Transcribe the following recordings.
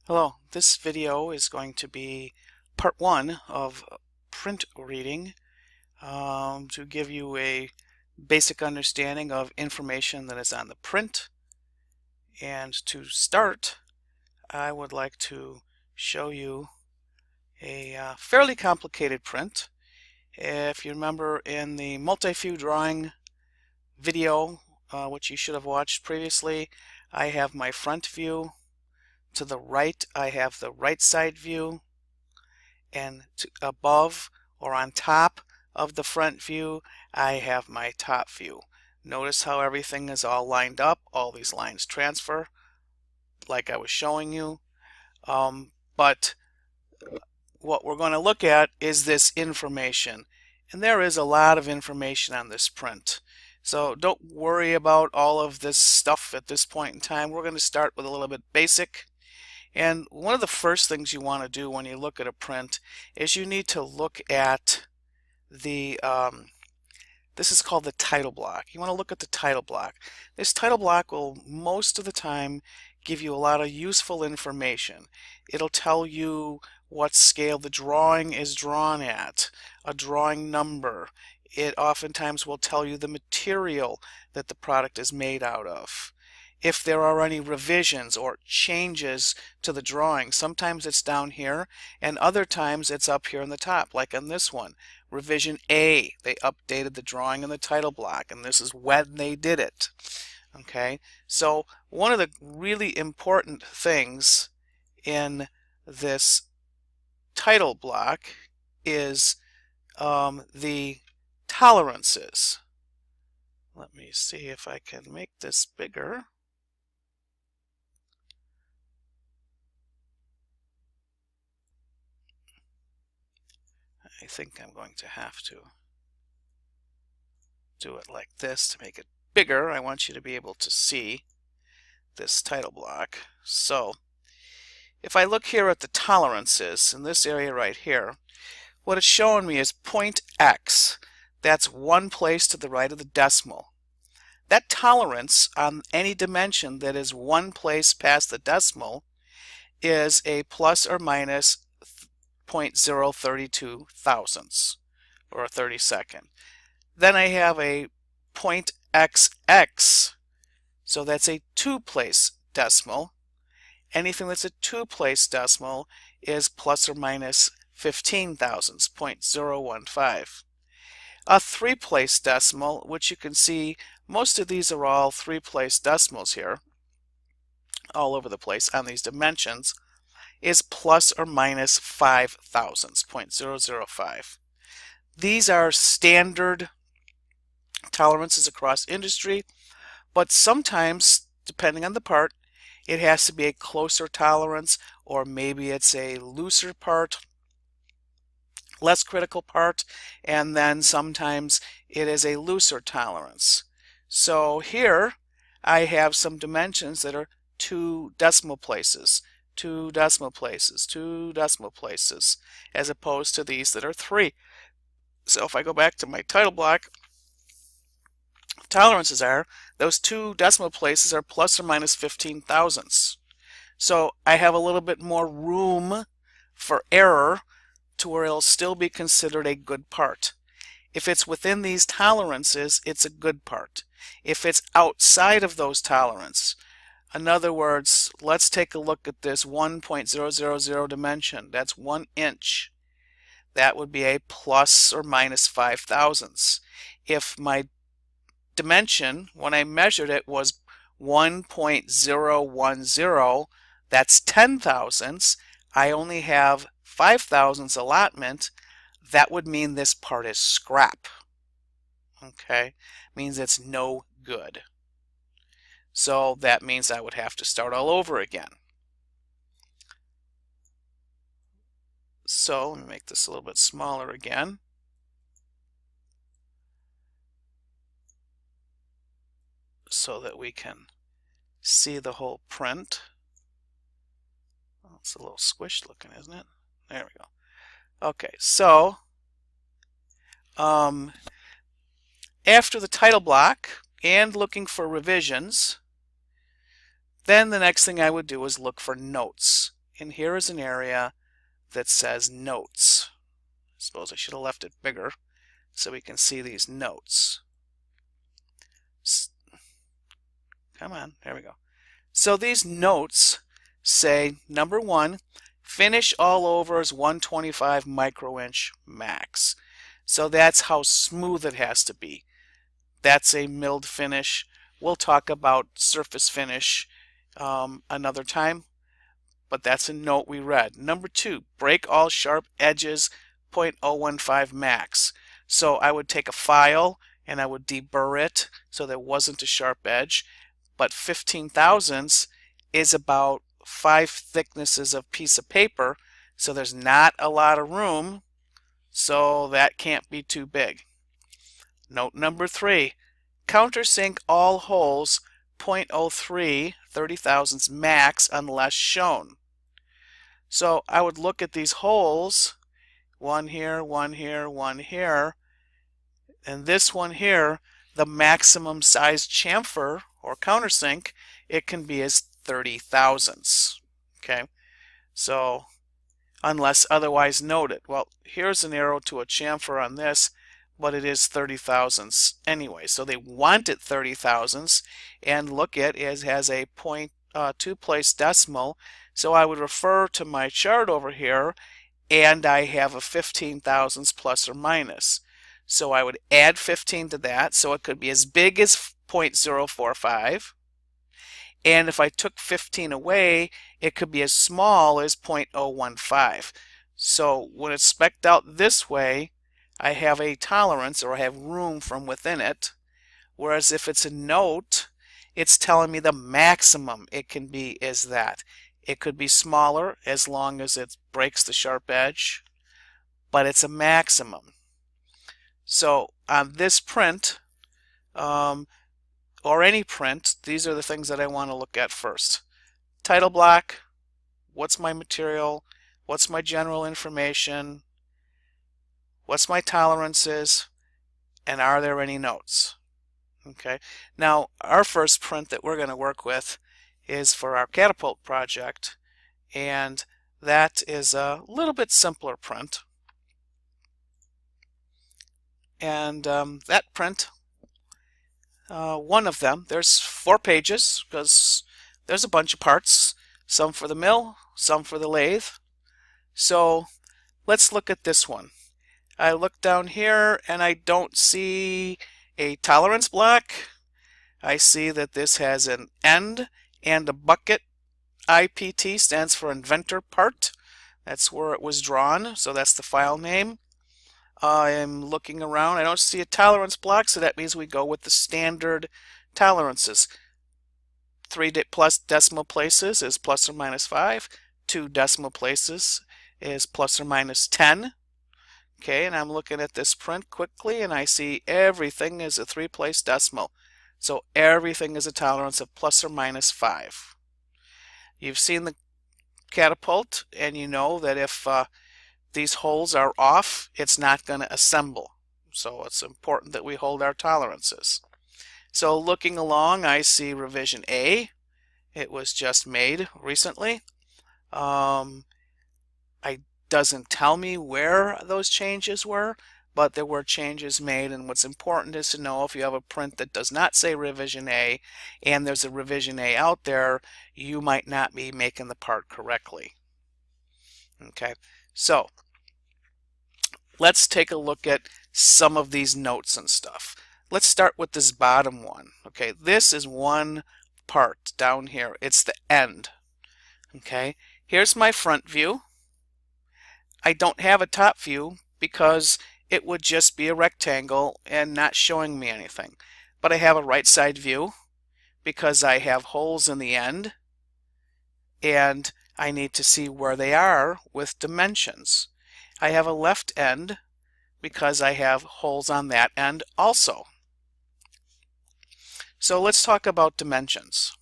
Hello, this video is going to be part one of print reading to give you a basic understanding of information that is on the print. And to start, I would like to show you a fairly complicated print. If you remember in the multi-view drawing video, which you should have watched previously, I have my front view. To the right, I have the right side view, and above or on top of the front view, I have my top view. Notice how everything is all lined up. All these lines transfer like I was showing you. But what we're going to look at is this information. And there is a lot of information on this print. So don't worry about all of this stuff at this point in time. We're going to start with a little bit basic. And one of the first things you want to do when you look at a print is you need to look at the, this is called the title block. You want to look at the title block. This title block will most of the time give you a lot of useful information. It'll tell you what scale the drawing is drawn at, a drawing number. It oftentimes will tell you the material that the product is made out of. If there are any revisions or changes to the drawing, sometimes it's down here and other times it's up here in the top, like on this one. Revision A, they updated the drawing in the title block, and this is when they did it. Okay, so one of the really important things in this title block is the tolerances. Let me see if I can make this bigger. I think I'm going to have to do it like this to make it bigger. I want you to be able to see this title block. So if I look here at the tolerances in this area right here, what it's showing me is point X. That's one place to the right of the decimal. That tolerance on any dimension that is one place past the decimal is a plus or minus 0.032 thousandths, or a 32nd. Then I have a point XX, so that's a two-place decimal. Anything that's a two-place decimal is plus or minus 15 thousandths, 0.015. A three-place decimal, which you can see most of these are all three-place decimals here, all over the place on these dimensions, is plus or minus 5 thousandths, 0.005. These are standard tolerances across industry, but sometimes, depending on the part, it has to be a closer tolerance, or maybe it's a looser part, less critical part, and then sometimes it is a looser tolerance. So here I have some dimensions that are 2 decimal places, 2 decimal places, 2 decimal places, as opposed to these that are 3. So if I go back to my title block, tolerances are, those 2 decimal places are plus or minus 15 thousandths. So I have a little bit more room for error to where it'll still be considered a good part. If it's within these tolerances, it's a good part. If it's outside of those tolerances, in other words, let's take a look at this 1.000 dimension. That's 1 inch. That would be a plus or minus 5 thousandths. If my dimension, when I measured it, was 1.010, that's 10 thousandths. I only have 5 thousandths allotment. That would mean this part is scrap. Okay, means it's no good. So that means I would have to start all over again. So let me make this a little bit smaller again. So that we can see the whole print. Oh, it's a little squished looking, isn't it? There we go. Okay, so after the title block and looking for revisions, then the next thing I would do is look for notes. and here is an area that says notes. I suppose I should have left it bigger so we can see these notes. Come on, there we go. So these notes say, number 1, finish all overs 125 microinch max. So that's how smooth it has to be. That's a milled finish. We'll talk about surface finish another time, but that's a note we read. Number 2, break all sharp edges 0.015 max. So I would take a file and I would deburr it so there wasn't a sharp edge, but 15 thousandths is about 5 thicknesses of piece of paper, so there's not a lot of room, so that can't be too big. Note number 3, countersink all holes 0.03 30 thousandths max unless shown. So I would look at these holes, one here, one here, one here, and this one here, the maximum size chamfer or countersink, it can be as 30 thousandths. Okay, so unless otherwise noted. Well, here's an arrow to a chamfer on this, but it is 30 thousandths anyway. So they want it 30 thousandths, and look at it has a 0.2 place decimal. So I would refer to my chart over here, and I have a 15 thousandths plus or minus. So I would add 15 to that, so it could be as big as 0.045. And if I took 15 away, it could be as small as 0.015. So when it's spec'd out this way, I have a tolerance, or I have room from within it. Whereas if it's a note, it's telling me the maximum it can be is that. It could be smaller as long as it breaks the sharp edge, but it's a maximum. So on this print, or any print, these are the things that I want to look at first. Title block, what's my material, what's my general information, what's my tolerances, and are there any notes? Okay, now our first print that we're going to work with is for our Catapult project, and that is a little bit simpler print. And that print, one of them, there's 4 pages because there's a bunch of parts, some for the mill, some for the lathe. So let's look at this one. I look down here and I don't see a tolerance block. I see that this has an end and a bucket. IPT stands for inventor part. That's where it was drawn, so that's the file name. I am looking around. I don't see a tolerance block, so that means we go with the standard tolerances. 3 plus decimal places is plus or minus 5. 2 decimal places is plus or minus 10. Okay, and I'm looking at this print quickly, and I see everything is a 3 place decimal. So everything is a tolerance of plus or minus 5. You've seen the Catapult, and you know that if these holes are off, it's not going to assemble. So it's important that we hold our tolerances. So looking along, I see revision A. It was just made recently. It doesn't tell me where those changes were, but there were changes made, and what's important is to know if you have a print that does not say revision A and there's a revision A out there, you might not be making the part correctly. Okay, so let's take a look at some of these notes and stuff. Let's start with this bottom one. Okay, this is one part down here. It's the end. Okay, here's my front view. I don't have a top view because it would just be a rectangle and not showing me anything. But I have a right side view because I have holes in the end and I need to see where they are with dimensions. I have a left end because I have holes on that end also. So let's talk about dimensions.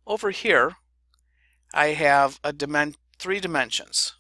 Over here I have a 3 dimensions.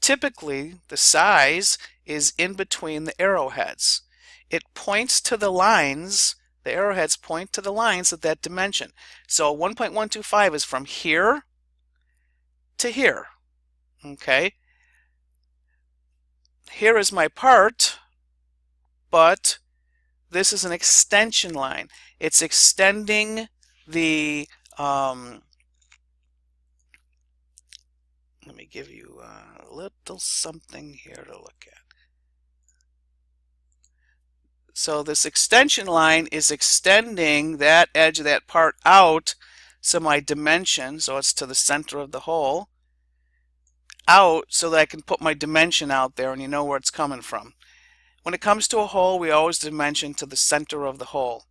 Typically the size is in between the arrowheads. It points to the lines, the arrowheads point to the lines of that dimension. So 1.125 is from here to here. Okay, here is my part, but this is an extension line. It's extending the let me give you a little something here to look at. So this extension line is extending that edge of that part out, so my dimension, so it's to the center of the hole, out so that I can put my dimension out there and you know where it's coming from. When it comes to a hole, we always dimension to the center of the hole.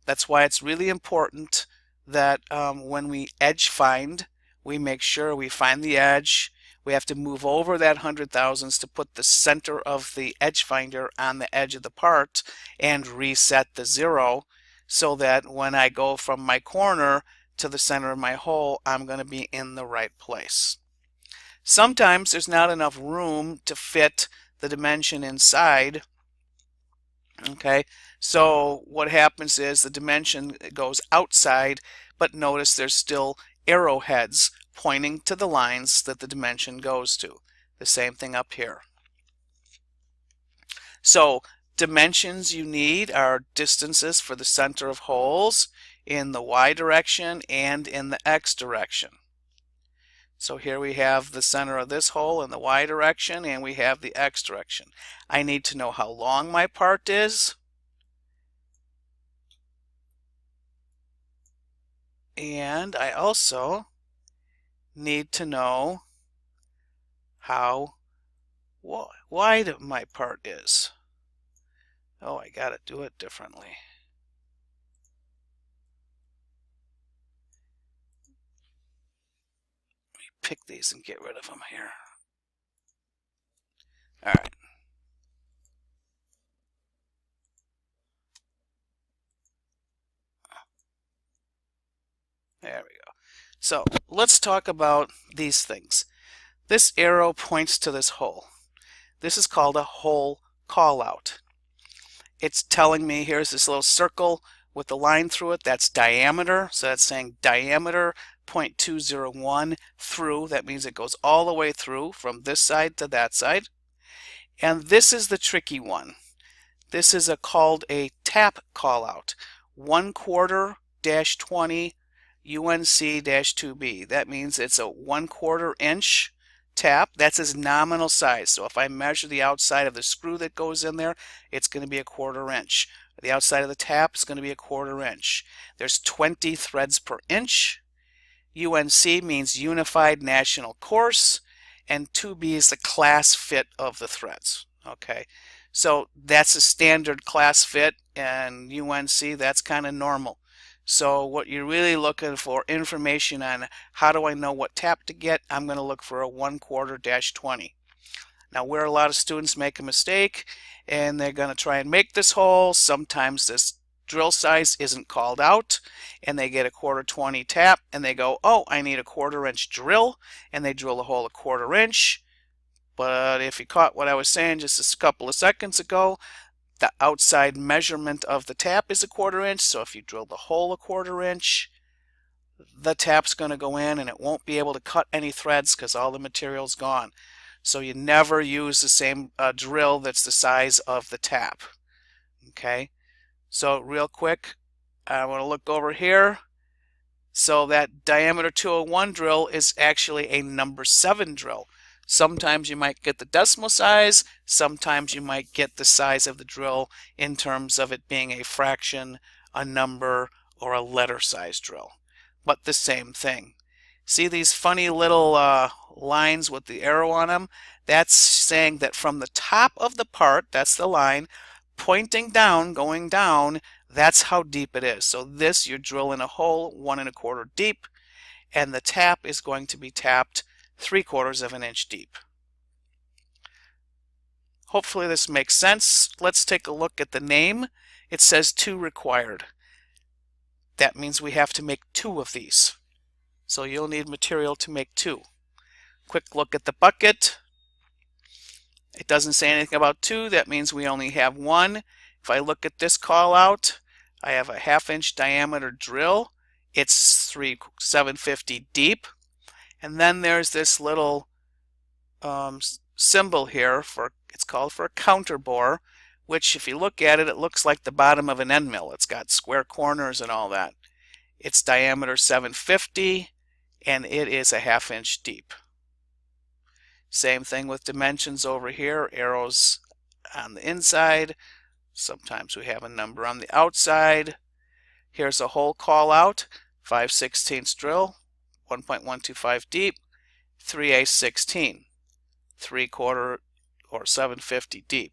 That's why it's really important that when we edge find, we make sure we find the edge. We have to move over that 100,000ths to put the center of the edge finder on the edge of the part and reset the 0 so that when I go from my corner to the center of my hole, I'm going to be in the right place. Sometimes there's not enough room to fit the dimension inside. Okay, so what happens is the dimension goes outside, but notice there's still arrowheads pointing to the lines that the dimension goes to. The same thing up here. So dimensions you need are distances for the center of holes in the Y direction and in the X direction. So here we have the center of this hole in the Y direction and we have the X direction. I need to know how long my part is. And I also need to know how wide my part is. Oh, I gotta do it differently. Let me pick these and get rid of them here. All right. There we go. So let's talk about these things. This arrow points to this hole. This is called a hole callout. It's telling me here's this little circle with the line through it. That's diameter. So that's saying diameter 0.201 through. That means it goes all the way through from this side to that side. And this is the tricky one. This is called a tap callout. 1/4-20 UNC-2B. That means it's a 1/4 inch tap. That's its nominal size. So if I measure the outside of the screw that goes in there, it's going to be a 1/4 inch. The outside of the tap is going to be a 1/4 inch. There's 20 threads per inch. UNC means Unified National Course, and 2B is the class fit of the threads. Okay, so that's a standard class fit, and UNC, that's kind of normal. So what you're really looking for information on how do I know what tap to get, I'm going to look for a 1/4-20. Now where a lot of students make a mistake and they're going to try and make this hole, sometimes this drill size isn't called out and they get a 1/4-20 tap and they go, oh, I need a 1/4 inch drill, and they drill a hole a 1/4 inch. But if you caught what I was saying just a couple of seconds ago, the outside measurement of the tap is a 1/4 inch, so if you drill the hole a 1/4 inch, the tap's going to go in and it won't be able to cut any threads because all the material's gone. So you never use the same drill that's the size of the tap. Okay, so real quick, I want to look over here. So that diameter 201 drill is actually a number 7 drill. Sometimes you might get the decimal size, sometimes you might get the size of the drill in terms of it being a fraction, a number, or a letter size drill. But the same thing. See these funny little lines with the arrow on them? That's saying that from the top of the part, that's the line, pointing down, going down, that's how deep it is. So this, you're drilling a hole 1 1/4 deep, and the tap is going to be tapped 3/4 of an inch deep. Hopefully this makes sense. Let's take a look at the name. It says 2 required. That means we have to make 2 of these. So you'll need material to make 2. Quick look at the bucket. It doesn't say anything about 2. That means we only have 1. If I look at this call out, I have a 1/2 inch diameter drill. It's 750 deep. And then there's this little symbol here it's called for a counter bore, which if you look at it, it looks like the bottom of an end mill. It's got square corners and all that. Its diameter 750 and it is a 1/2 inch deep. Same thing with dimensions over here, arrows on the inside. Sometimes we have a number on the outside. Here's a hole call out, 5/16 drill, 1.125 deep, 3/8 16, 3/4 or 750 deep.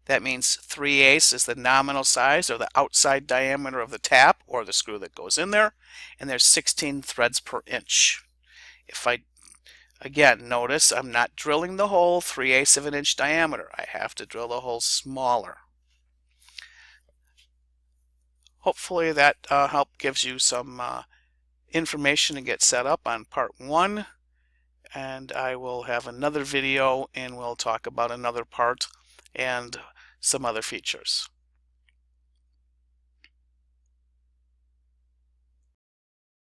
That means 3/8 is the nominal size or the outside diameter of the tap or the screw that goes in there, and there's 16 threads per inch. If I again notice I'm not drilling the hole 3/8 of an inch diameter. I have to drill the hole smaller. Hopefully that help gives you some information to get set up on part 1, and I will have another video and we'll talk about another part and some other features.